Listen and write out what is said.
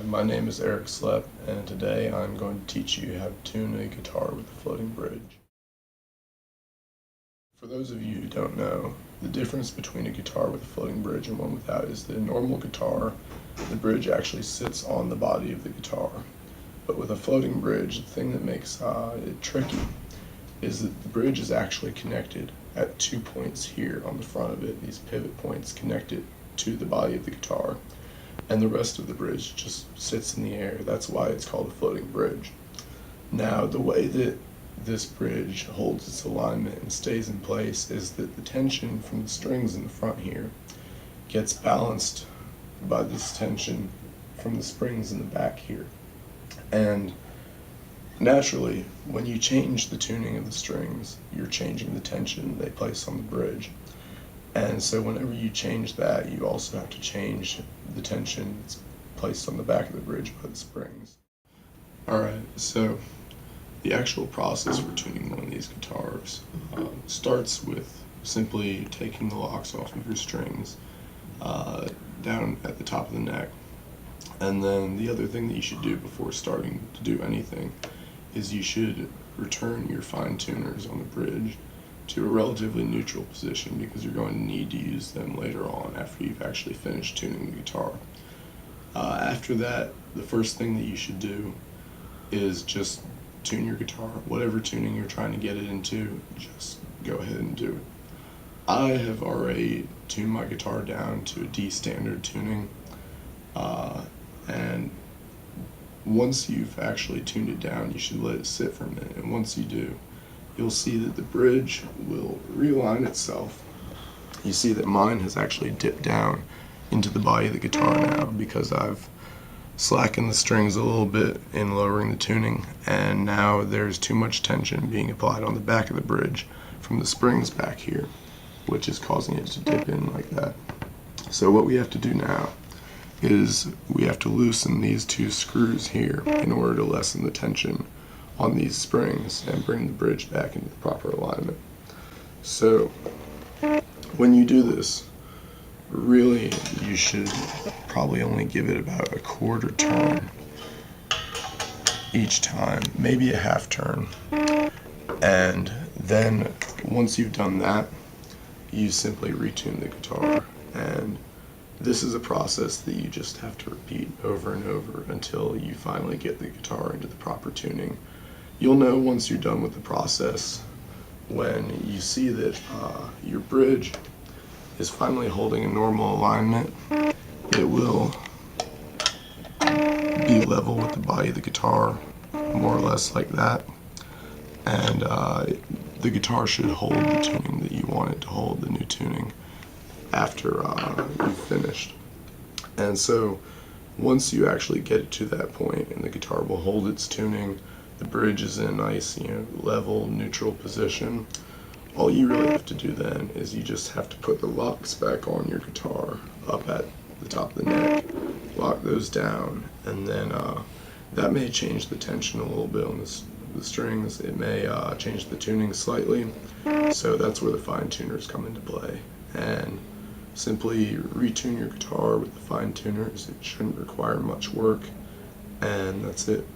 My name is Eric Slepp, and today I'm going to teach you how to tune a guitar with a floating bridge. For those of you who don't know, the difference between a guitar with a floating bridge and one without is that a normal guitar, the bridge actually sits on the body of the guitar. But with a floating bridge, the thing that makes it tricky is that the bridge is actually connected at 2 points here on the front of it. These pivot points connect it to the body of the guitar, and the rest of the bridge just sits in the air. That's why it's called a floating bridge. Now, the way that this bridge holds its alignment and stays in place is that the tension from the strings in the front here gets balanced by this tension from the springs in the back here. And naturally, when you change the tuning of the strings, you're changing the tension they place on the bridge. And so whenever you change that, you also have to change the tension that's placed on the back of the bridge by the springs. Alright, so the actual process for tuning one of these guitars starts with simply taking the locks off of your strings down at the top of the neck. And then the other thing that you should do before starting to do anything is you should return your fine tuners on the bridge to a relatively neutral position, because you're going to need to use them later on after you've actually finished tuning the guitar. After that, the first thing that you should do is just tune your guitar. Whatever tuning you're trying to get it into, just go ahead and do it. I have already tuned my guitar down to a D standard tuning, and once you've actually tuned it down, you should let it sit for a minute, and once you do, you'll see that the bridge will realign itself. You see that mine has actually dipped down into the body of the guitar now because I've slackened the strings a little bit in lowering the tuning, and now there's too much tension being applied on the back of the bridge from the springs back here, which is causing it to dip in like that. So what we have to do now is we have to loosen these two screws here in order to lessen the tension on these springs and bring the bridge back into the proper alignment. So when you do this, really you should probably only give it about a quarter turn each time, maybe a half turn. And then once you've done that, you simply retune the guitar. And this is a process that you just have to repeat over and over until you finally get the guitar into the proper tuning. You'll know once you're done with the process when you see that your bridge is finally holding a normal alignment. It will be level with the body of the guitar, more or less like that. And the guitar should hold the tuning that you want it to hold, the new tuning, after you've finished. And so once you actually get it to that point and the guitar will hold its tuning, the bridge is in a nice, level, neutral position, all you really have to do then is you just have to put the locks back on your guitar up at the top of the neck, lock those down, and then that may change the tension a little bit on the strings. It may change the tuning slightly, so that's where the fine tuners come into play. And simply retune your guitar with the fine tuners. It shouldn't require much work, and that's it.